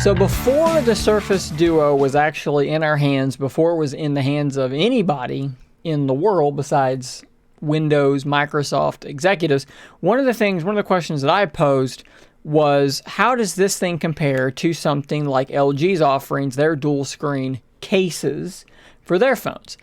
So before the Surface Duo was actually in our hands, before it was in the hands of anybody in the world besides Windows, Microsoft executives, one of the questions that I posed was, how does this thing compare to something like LG's offerings, their dual screen cases for their phones?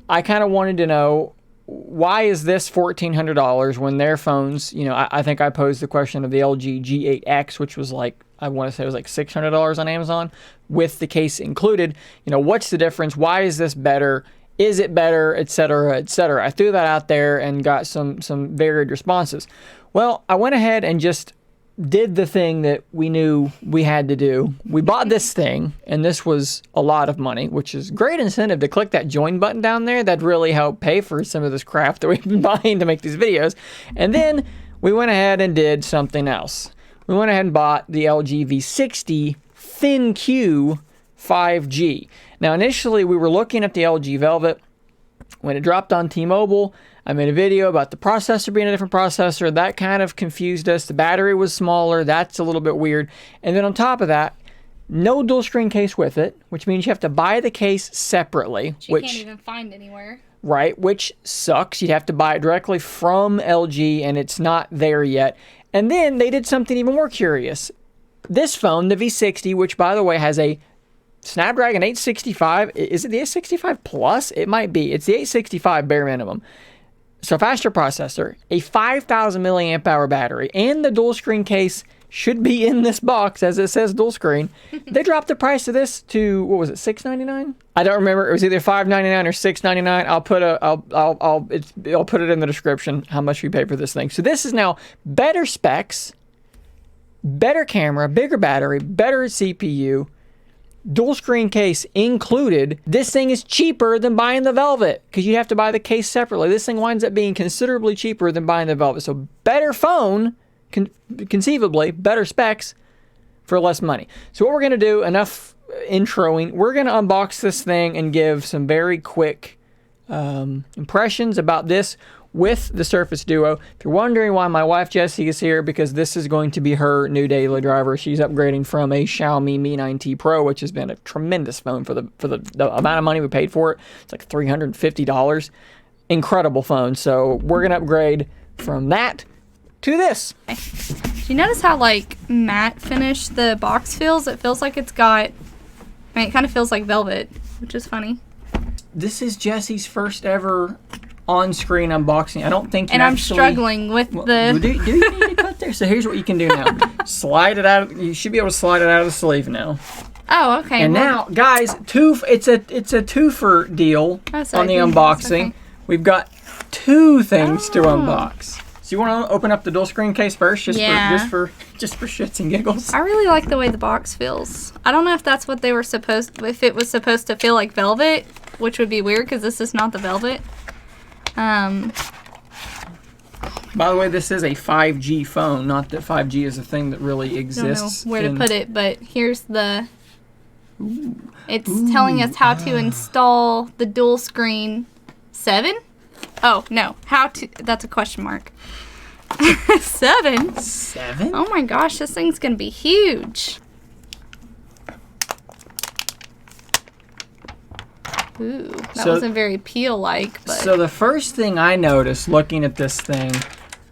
I kind of wanted to know, why is this $1,400 when their phones, you know, I think I posed the question of the LG G8X, which was like, I want to say it was like $600 on Amazon with the case included. You know, what's the difference? Why is this better? Is it better? Et cetera, et cetera. I threw that out there and got some varied responses. Well, I went ahead and just did the thing that we knew we had to do. We bought this thing, and this was a lot of money, which is great incentive to click that join button down there. That really helped pay for some of this crap that we've been buying to make these videos. And then we went ahead and did something else. We went ahead and bought the LG V60 ThinQ 5G. Now, initially, we were looking at the LG Velvet. When it dropped on T-Mobile, I made a video about the processor being a different processor. That kind of confused us. The battery was smaller. That's a little bit weird. And then on top of that, no dual screen case with it, which means you have to buy the case separately. Which you can't even find anywhere. Right, which sucks. You'd have to buy it directly from LG, and it's not there yet. And then they did something even more curious. This phone, the V60, which by the way has a Snapdragon 865, is it the 865 Plus? It might be. It's the 865 bare minimum. So faster processor, a 5,000 milliamp hour battery, and the dual screen case should be in this box as it says dual screen. They dropped the price of this to, what was it, $699? I don't remember. It was either $599 or $699. I'll put it in the description how much we paid for this thing. So this is now better specs, better camera, bigger battery, better CPU, dual screen case included. This thing is cheaper than buying the Velvet because you have to buy the case separately. This thing winds up being considerably cheaper than buying the Velvet. So better phone, conceivably, better specs for less money. So what we're going to do, enough introing, we're going to unbox this thing and give some very quick impressions about this with the Surface Duo. If you're wondering why my wife Jessie is here, because this is going to be her new daily driver. She's upgrading from a Xiaomi Mi 9T Pro, which has been a tremendous phone for the amount of money we paid for it. It's like $350. Incredible phone. So we're going to upgrade from that to this. Do you notice how like matte finish the box feels? It feels like it's got, I mean, it kind of feels like velvet, which is funny. This is Jessie's first ever on-screen unboxing. I don't think you and I'm struggling with the... Do you need to cut there? So here's what you can do now. Slide it out. You should be able to slide it out of the sleeve now. Oh, okay. And now, guys, it's a twofer deal on the unboxing. Okay. We've got two things to unbox. So you want to open up the dual screen case first, just for shits and giggles? I really like the way the box feels. I don't know if that's what they were if it was supposed to feel like velvet, which would be weird because this is not the velvet. By the way, this is a 5G phone, not that 5G is a thing that really exists. I don't know where to put it, but here's the... It's telling us how to install the dual screen 7? Oh, no. How to... That's a question mark. 7? 7? Oh my gosh, this thing's going to be huge. Ooh, that wasn't very peel-like. But... So the first thing I noticed looking at this thing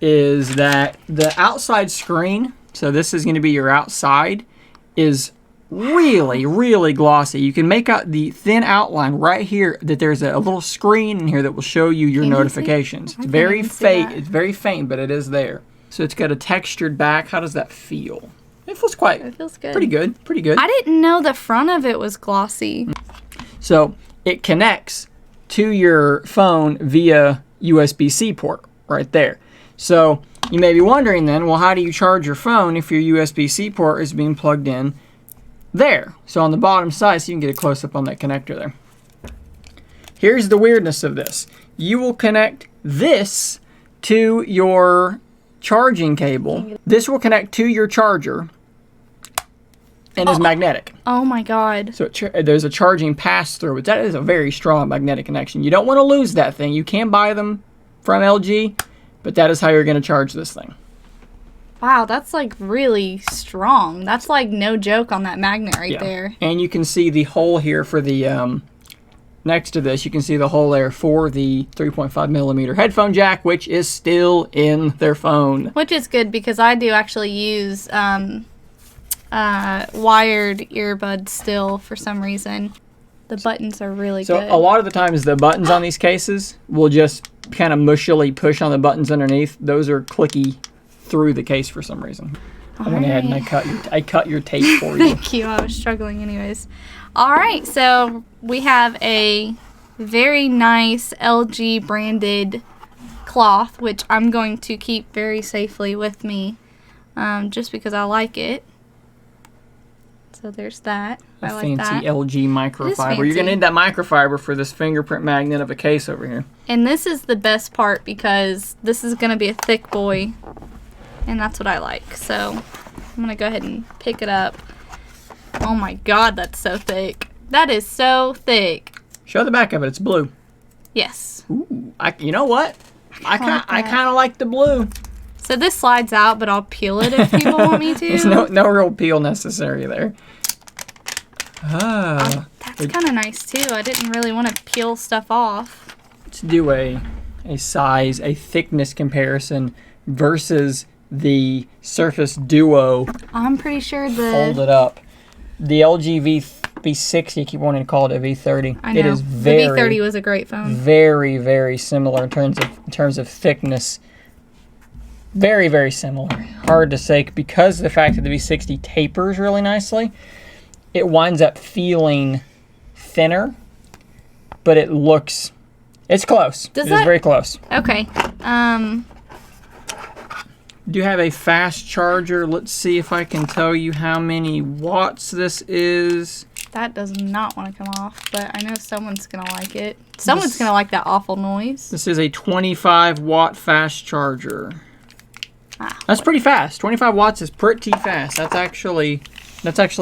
is that the outside screen, so this is going to be your outside, is really, really glossy. You can make out the thin outline right here that there's a little screen in here that will show you your notifications. It's very faint. It's very faint, but it is there. So it's got a textured back. How does that feel? It feels It feels good. Pretty good. Pretty good. I didn't know the front of it was glossy. So it connects to your phone via USB-C port right there. So you may be wondering then, well, how do you charge your phone if your USB-C port is being plugged in there? So on the bottom side, so you can get a close-up on that connector there. Here's the weirdness of this. You will connect this to your charging cable. This will connect to your charger and is magnetic. Oh my God. So there's a charging pass-through, but that is a very strong magnetic connection. You don't want to lose that thing. You can buy them from LG, but that is how you're going to charge this thing. Wow, that's like really strong. That's like no joke on that magnet right there. And you can see the hole here for the, next to this, you can see the hole there for the 3.5 millimeter headphone jack, which is still in their phone. Which is good because I do actually use wired earbuds still for some reason. The buttons are really good. So a lot of the times the buttons on these cases will just kind of mushily push on the buttons underneath. Those are clicky through the case for some reason. I went ahead and I cut your tape for you. Thank you. I was struggling anyways. All right, so we have a very nice LG branded cloth, which I'm going to keep very safely with me, just because I like it. So there's that. I like that. Fancy LG microfiber. You're going to need that microfiber for this fingerprint magnet of a case over here. And this is the best part because this is going to be a thick boy, and that's what I like. So I'm going to go ahead and pick it up. Oh my god, that's so thick. That is so thick. Show the back of it. It's blue. Yes. Ooh, you know what? I kind of like the blue. So this slides out, but I'll peel it if people want me to. There's no real peel necessary there. Ah. That's kind of nice too. I didn't really want to peel stuff off. Let's do a thickness comparison versus the Surface Duo. I'm pretty sure folded up. The LG V60, I keep wanting to call it a V30. I know. It is the V30 was a great phone. Very, very similar in terms of thickness. Very, very similar. Hard to say because of the fact that the V60 tapers really nicely. It winds up feeling thinner, but it's close. It's very close. Okay. Do you have a fast charger? Let's see if I can tell you how many watts this is. That does not want to come off, but I know someone's going to like it. Someone's going to like that awful noise. This is a 25 watt fast charger. That's pretty fast. 25 watts is pretty fast. That's actually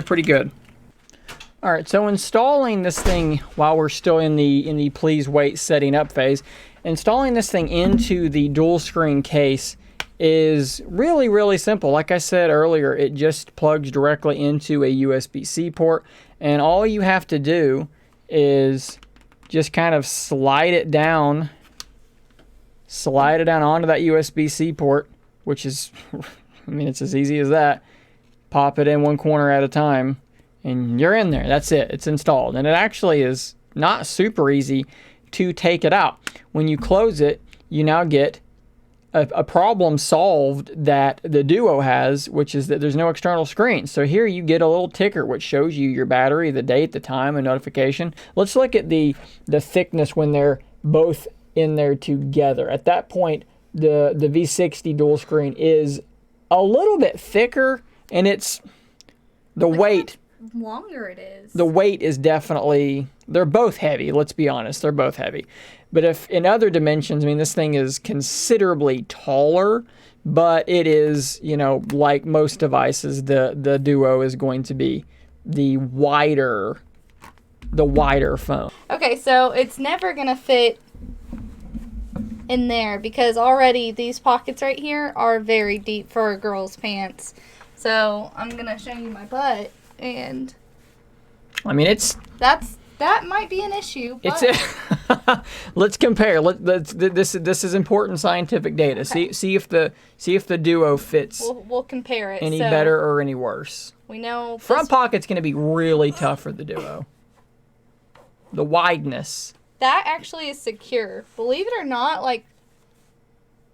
pretty good. All right, so installing this thing while we're still in the please wait setting up phase, installing this thing into the dual screen case is really, really simple. Like I said earlier, it just plugs directly into a USB-C port, and all you have to do is just kind of slide it down onto that USB-C port, which is, I mean, it's as easy as that. Pop it in one corner at a time, and you're in there. That's it. It's installed. And it actually is not super easy to take it out. When you close it, you now get a problem solved that the Duo has, which is that there's no external screen. So here you get a little ticker which shows you your battery, the date, the time, and notification. Let's look at the thickness when they're both in there together. At that point, the V60 dual screen is a little bit thicker, and it's the weight. Longer it is. The weight is definitely, they're both heavy, let's be honest, they're both heavy. But if in other dimensions, I mean, this thing is considerably taller, but it is, you know, like most devices, the Duo is going to be the wider phone. Okay, so it's never gonna fit in there because already these pockets right here are very deep for a girl's pants. So I'm gonna show you my butt, and I mean, that might be an issue. But let's compare. This is important scientific data. Okay. See if the Duo fits. We'll compare it. Any better or any worse. We know front pocket's going to be really tough for the Duo. The wideness. That actually is secure. Believe it or not, like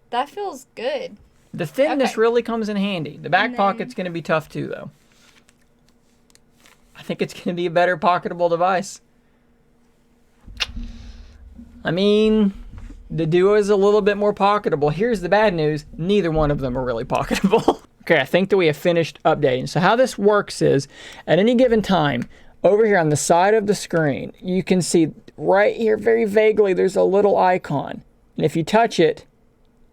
that feels good. The thinness really comes in handy. The back pocket's going to be tough too, though. I think it's going to be a better pocketable device. I mean, the Duo is a little bit more pocketable. Here's the bad news. Neither one of them are really pocketable. Okay, I think that we have finished updating. So how this works is, at any given time, over here on the side of the screen, you can see right here very vaguely there's a little icon. And if you touch it,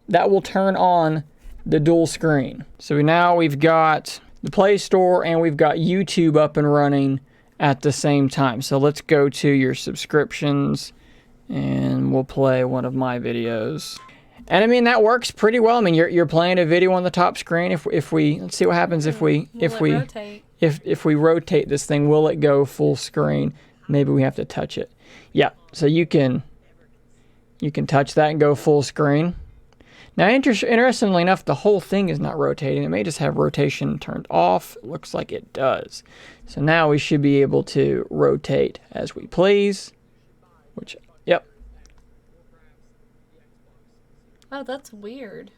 that will turn on the dual screen. So now we've got the Play Store and we've got YouTube up and running at the same time. So let's go to your subscriptions and we'll play one of my videos. And I mean, that works pretty well. I mean, you're playing a video on the top screen. If we let's see what happens if we rotate this thing, will it go full screen? Maybe we have to touch it. Yeah. So you can touch that and go full screen. Now, interestingly enough, the whole thing is not rotating. It may just have rotation turned off. It looks like it does. So now we should be able to rotate as we please. Which, yep. Oh, that's weird.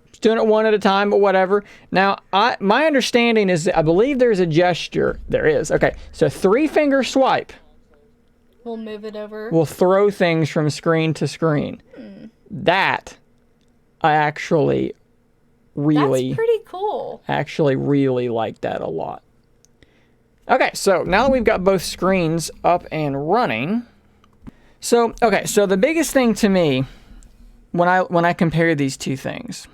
It's doing it one at a time, but whatever. Now, my understanding is that I believe there's a gesture. There is. Okay, so 3-finger swipe. We'll move it over. Will throw things from screen to screen. That, I actually really... That's pretty cool. Actually really like that a lot. Okay, so now that we've got both screens up and running... So, okay, so the biggest thing to me when I compare these two things,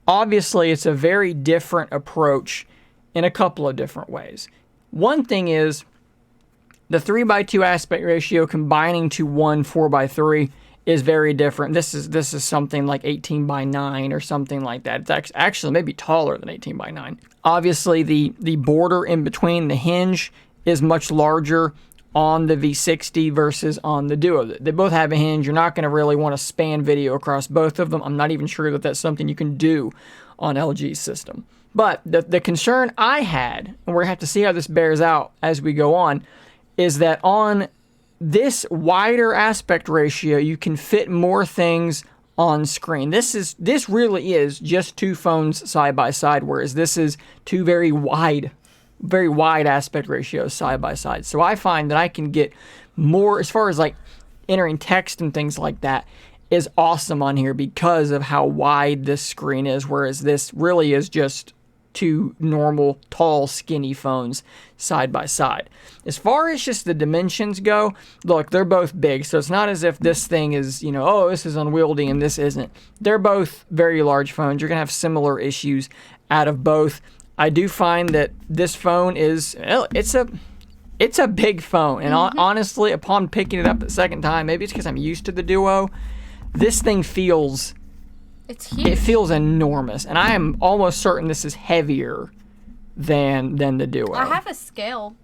obviously it's a very different approach in a couple of different ways. One thing is the 3:2 aspect ratio combining to one 4:3 is very different. This is something like 18:9 or something like that. It's actually maybe taller than 18:9. Obviously, the border in between the hinge is much larger on the V60 versus on the Duo. They both have a hinge. You're not going to really want to span video across both of them. I'm not even sure that that's something you can do on LG's system. But the concern I had, and we're going to have to see how this bears out as we go on, is that on this wider aspect ratio, you can fit more things on screen. This really is just two phones side by side, whereas this is two very wide aspect ratios side by side. So I find that I can get more, as far as like entering text and things like that, is awesome on here because of how wide this screen is, whereas this really is just two normal, tall, skinny phones side by side. As far as just the dimensions go, look, they're both big, so it's not as if this thing is, oh, this is unwieldy and this isn't. They're both very large phones. You're going to have similar issues out of both. I do find that this phone is, it's a big phone, and honestly, upon picking it up the second time, maybe it's because I'm used to the Duo, this thing feels... It's huge. It feels enormous, and I am almost certain this is heavier than the Duo. I have a scale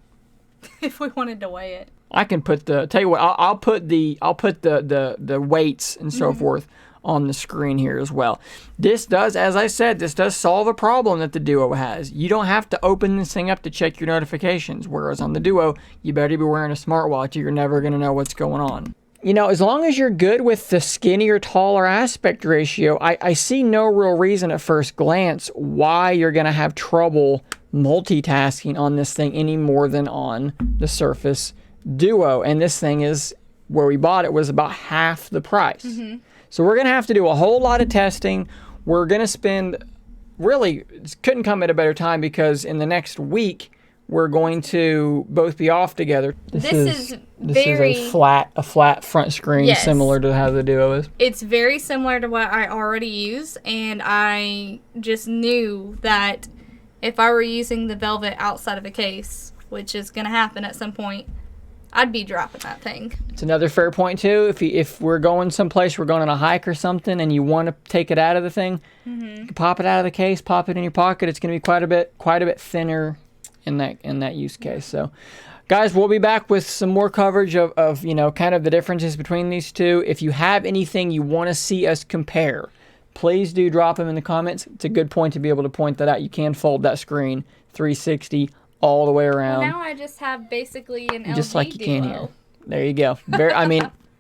if we wanted to weigh it. I can put tell you what, I'll put the weights and so forth on the screen here as well. This does, as I said, this does solve a problem that the Duo has. You don't have to open this thing up to check your notifications, whereas on the Duo, you better be wearing a smartwatch or you're never going to know what's going on. As long as you're good with the skinnier, taller aspect ratio, I see no real reason at first glance why you're going to have trouble multitasking on this thing any more than on the Surface Duo. And this thing is, where we bought it, was about half the price. So we're going to have to do a whole lot of testing. We're going to spend, really, it couldn't come at a better time because in the next week, we're going to both be off together. This is a flat front screen, yes, similar to how the Duo is. It's very similar to what I already use, and I just knew that if I were using the Velvet outside of a case, which is going to happen at some point, I'd be dropping that thing. It's another fair point too. If we're going someplace, we're going on a hike or something, and you want to take it out of the thing, you can pop it out of the case, pop it in your pocket. It's going to be quite a bit thinner in that use case. So guys, we'll be back with some more coverage of kind of the differences between these two. If you have anything you want to see us compare, please do drop them in the comments. It's a good point to be able to point that out. You can fold that screen 360 all the way around. Well, now I just have basically an LG just like you Duo. Can here. There you go.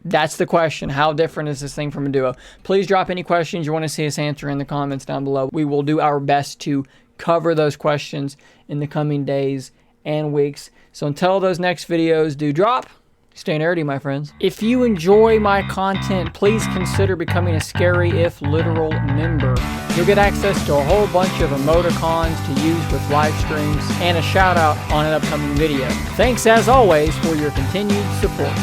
That's the question. How different is this thing from a Duo? Please drop any questions you want to see us answer in the comments down below. We will do our best to cover those questions in the coming days and weeks. So until those next videos do drop, stay nerdy, my friends. If you enjoy my content, please consider becoming a Scary If Literal member. You'll get access to a whole bunch of emoticons to use with live streams and a shout out on an upcoming video. Thanks as always for your continued support.